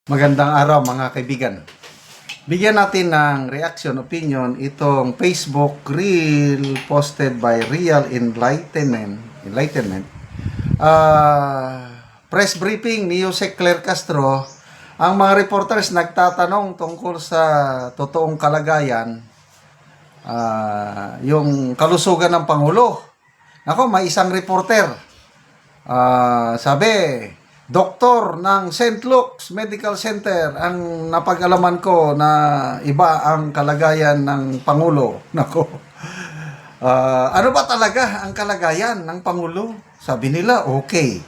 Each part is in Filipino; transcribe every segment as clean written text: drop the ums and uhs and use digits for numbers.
Magandang araw mga kaibigan. Bigyan natin ng reaction, opinion itong Facebook reel posted by Real Enlightenment. Press briefing ni Jose Claire Castro. Ang mga reporters nagtatanong tungkol sa totoong kalagayan, yung kalusugan ng Pangulo. Ako, may isang reporter. Sabi, doktor ng St. Luke's Medical Center ang napag-alaman ko na iba ang kalagayan ng Pangulo. Nako. Ano ba talaga ang kalagayan ng Pangulo? Sabi nila, okay.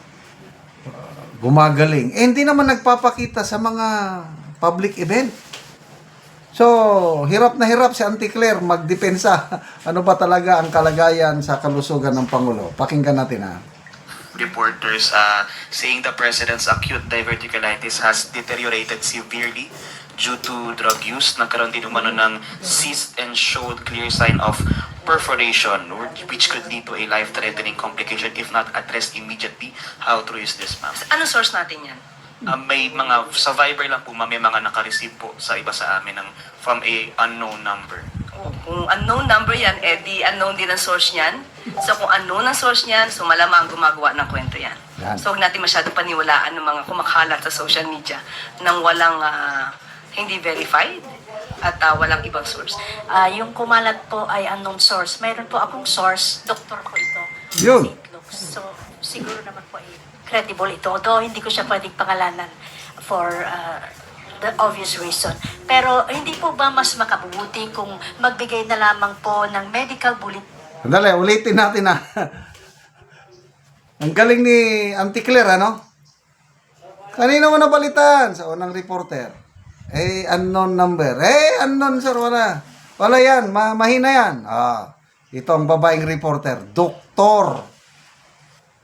Gumagaling. Hindi naman nagpapakita sa mga public event. So, hirap na hirap si Auntie Claire magdepensa. Ano ba talaga ang kalagayan sa kalusugan ng Pangulo? Pakinggan natin ha. Reporters saying the president's acute diverticulitis has deteriorated severely due to drug use. Nagkaroon din umano ng cyst and showed clear sign of perforation, which could lead to a life-threatening complication if not addressed immediately. How true is this, ma'am? Ano source natin yan? May mga survivor lang po, ma'am, may mga naka-receive po sa iba sa amin from a unknown number. Kung unknown number yan, di unknown din ang source niyan. So kung unknown ang source niyan, so malamang gumagawa ng kwento yan. So huwag natin masyadong paniwalaan ng mga kumakalat sa social media nang walang hindi verified at walang ibang source. Yung kumalat po ay unknown source. Mayroon po akong source, doktor ko ito. Yun. St. Luke's. So, siguro naman po ay credible ito. Though hindi ko siya pwedeng pangalanan for the obvious reason. Pero hindi po ba mas makabubuti kung magbigay na lamang po ng medical bulletin? Sandali, ulitin natin ha. Ang galing ni Auntie Claire, ano? Kanina mo nabalitaan sa unang reporter. Unknown number. Unknown sir, wala. Wala yan, mahina yan. Ito ang babaeng reporter.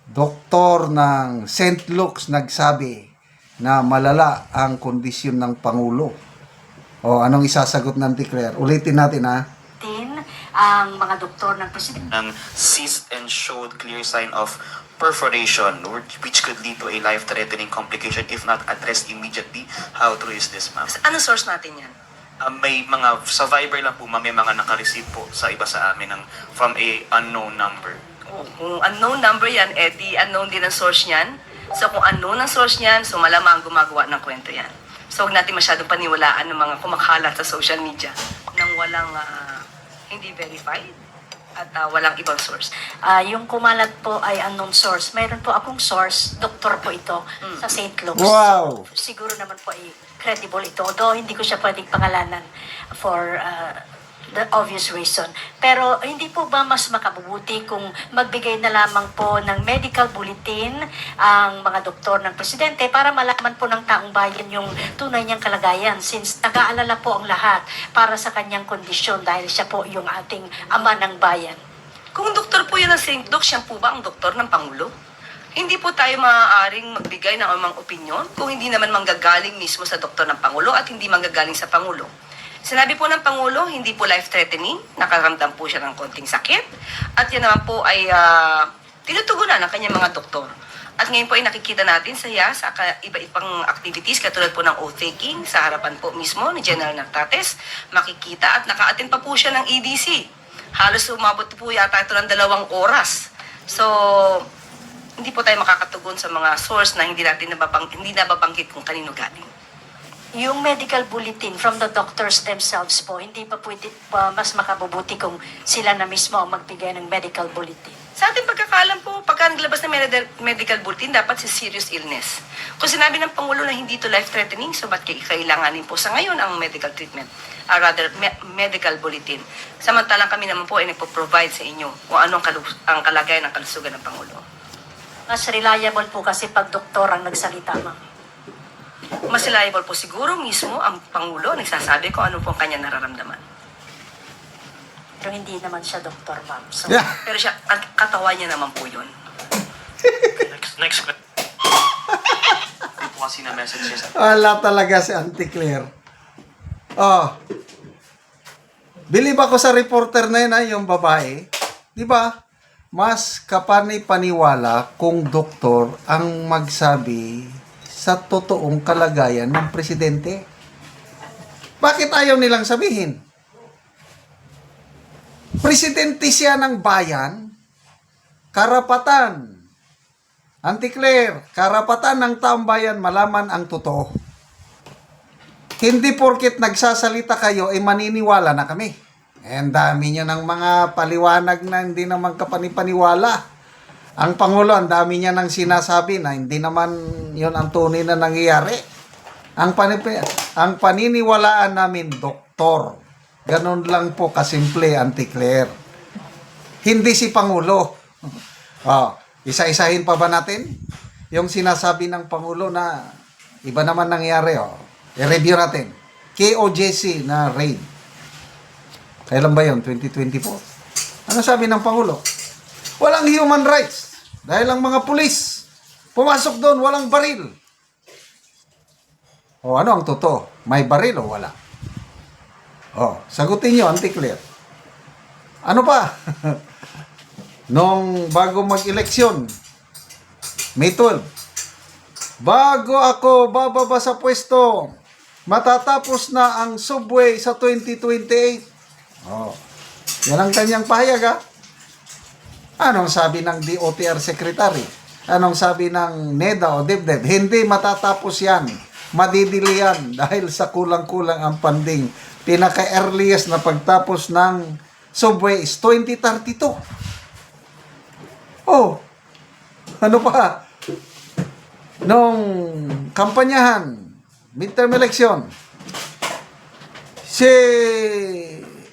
Doktor ng St. Luke's nagsabi na malala ang kondisyon ng Pangulo. Anong isasagot ng Auntie Claire? Ulitin natin ha. Ang mga doktor ng presidente. Ng cyst and showed clear sign of perforation, which could lead to a life-threatening complication if not addressed immediately. How true is this, ma'am? Ano source natin yan? May mga survivor lang po, ma'am, may mga naka-receive po sa iba sa amin from a unknown number. Kung unknown number yan, di unknown din ang source niyan. So kung unknown ang source niyan, so malamang gumagawa ng kwento yan. So huwag natin masyadong paniwalaan ng mga kumakalat sa social media nang walang hindi verified at walang ibang source. Yung kumalat po ay unknown source. Mayroon po akong source, doktor po ito sa St. Luke's. Wow! Siguro naman po ay credible ito. Though hindi ko siya pwedeng pangalanan for the obvious reason. Pero hindi po ba mas makabubuti kung magbigay na lamang po ng medical bulletin ang mga doktor ng presidente para malaman po ng taong bayan yung tunay niyang kalagayan, since nag-aalala po ang lahat para sa kanyang kondisyon dahil siya po yung ating ama ng bayan. Kung doktor po yan ng St. Luke, siya po ba ang doktor ng Pangulo? Hindi po tayo maaaring magbigay ng amang opinyon kung hindi naman manggagaling mismo sa doktor ng Pangulo at hindi manggagaling sa Pangulo. Sinabi po ng Pangulo, hindi po life-threatening, nakaramdam po siya ng konting sakit, at yan naman po ay tinutugunan ng kanyang mga doktor. At ngayon po ay nakikita natin sa iba-ibang activities, katulad po ng oath-taking sa harapan po mismo ni General Natates, makikita at naka-attend pa po siya ng EDC. Halos umabot po yata ito ng 2 oras. So, hindi po tayo makakatugon sa mga source na hindi nababanggit kung kanino galing. Yung medical bulletin from the doctors themselves po, hindi pa pwede mas makabubuti kung sila na mismo ang magbigay ng medical bulletin. Sa ating pagkakalam po, pagka naglabas ng medical bulletin, dapat si serious illness. Kung sinabi ng Pangulo na hindi to life-threatening, so ba't kailanganin po sa ngayon ang medical treatment? Medical bulletin. Samantalang kami naman po ay nagpo-provide sa inyo kung anong ang kalagayan ng kalusugan ng Pangulo. Mas reliable po kasi pag doktor ang nagsalita, ma'am. Mas reliable po siguro mismo ang Pangulo nagsasabi kung ano po ang kanya nararamdaman. Pero hindi naman siya doktor, ma'am. So, Yeah. Pero siya, ang katawan niya naman po yun. Next question. Hindi po kasi na message siya. Wala talaga si Auntie Claire. Believe ako sa reporter na yun, yung babae. Di ba? Mas kapani-paniwala kung doktor ang magsabi sa totoong kalagayan ng presidente. Bakit ayaw nilang sabihin? Presidente siya ng bayan, karapatan, Auntie Claire, karapatan ng taong bayan malaman ang totoo. Hindi porket nagsasalita kayo, maniniwala na kami. Ang dami niya ng mga paliwanag na hindi naman kapanipaniwala. Ang Pangulo, ang dami niya ng sinasabi na hindi naman yon ang tunay na nangyayari. Ang paniniwalaan namin, doktor. Ganon lang po kasimple, Auntie Claire. Hindi si Pangulo. Isa-isahin pa ba natin? Yung sinasabi ng Pangulo na iba naman nangyari. I-review natin. KOJC na raid. Kailan ba yun? 2024. Ano sabi ng Pangulo? Walang human rights. Dahil ang mga pulis pumasok doon, walang baril. Ano ang totoo? May baril o wala? Sagutin nyo, Auntie Claire. Ano pa? Nung bago mag-eleksyon, May 12, bago ako bababa sa pwesto, matatapos na ang subway sa 2028. Yan ang kanyang pahayag, ha? Anong sabi ng DOTR Secretary? Anong sabi ng NEDA o DepDep? Hindi matatapos yan. Madidili yan dahil sa kulang-kulang ang funding. Pinaka-earliest na pagtapos ng subway is 2032. Ano pa? Nung kampanyahan, midterm election, si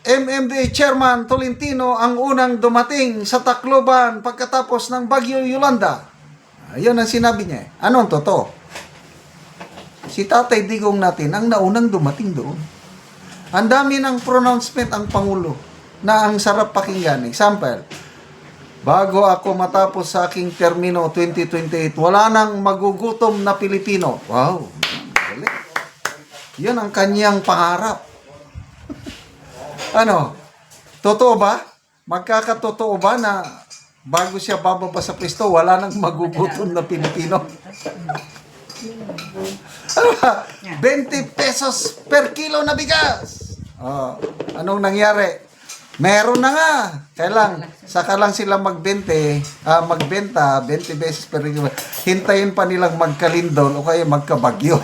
MMDA Chairman Tolentino ang unang dumating sa Tacloban pagkatapos ng Bagyo Yolanda. Ayun ang sinabi niya. Ano ang totoo? Si Tatay Digong natin ang naunang dumating doon. Ang dami ng pronouncement ang Pangulo na ang sarap pakinggan. Example, bago ako matapos sa aking termino 2028, wala nang magugutom na Pilipino. Wow! Galing. Yan ang kanyang pangarap. Totoo ba? Magkakatotoo ba na bago siya bababa sa pwesto, wala nang magugutom na Pilipino? 20 pesos per kilo na bigas. Anong nangyari? Meron na nga. Saka lang sila magbenta 20 beses per kilo. Hintayin pa nilang magkalindol o kaya magkabagyo.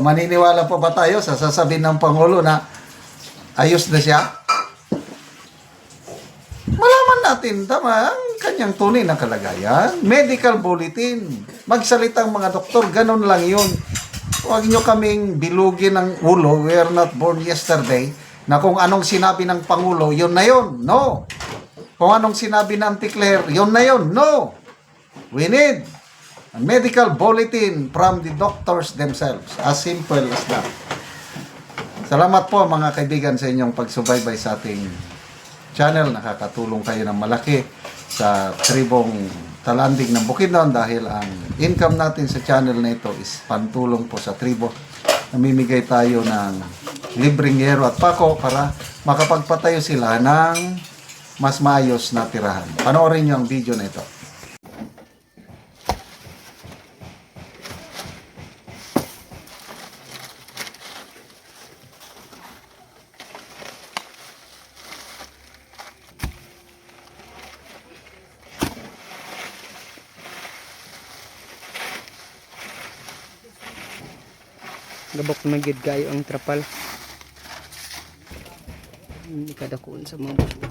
Maniniwala pa ba tayo sa sasabihin ng Pangulo na ayos na siya? Malaman natin tama ang kanyang tunay na kalagayan. Medical bulletin. Magsalitang mga doktor, ganun lang yun. Huwag nyo kaming bilugin ng ulo. We are not born yesterday. Na kung anong sinabi ng Pangulo, yun na yun. No. Kung anong sinabi ng Auntie Claire, yun na yun. No. We need a medical bulletin from the doctors themselves. As simple as that. Salamat po mga kaibigan sa inyong pagsubaybay sa ating channel. Nakakatulong kayo ng malaki sa tribong Talandig ng Bukidnon dahil ang income natin sa channel na ito is pantulong po sa tribo. Namimigay tayo ng libreng yero at pako para makapagpatayo sila ng mas maayos na tirahan. Panoorin nyo ang video na ito. Gabok na gid kayo ang trapal. Hindi kada kuon sa mga busog.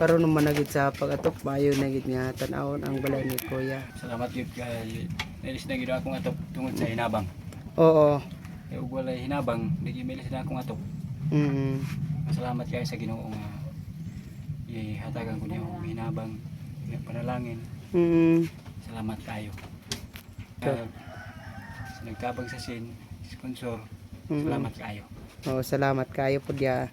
karon man nagid sa pag-atok maayo na gid nga tan-awon ang balay ni Kuya. Salamat gyud kay nilis na gyud akong atok tungod sa hinabang. Oo. Kay ug walay hinabang, dili milis na akong atok. Mm. Salamat kay sa Ginoo nga ihatagan ko niya ang hinabang, nga panalangin. Mm. Salamat kayo. Kag sa nagtabang sa sin, sponsor, salamat kayo. Oh, salamat kayo pud ya.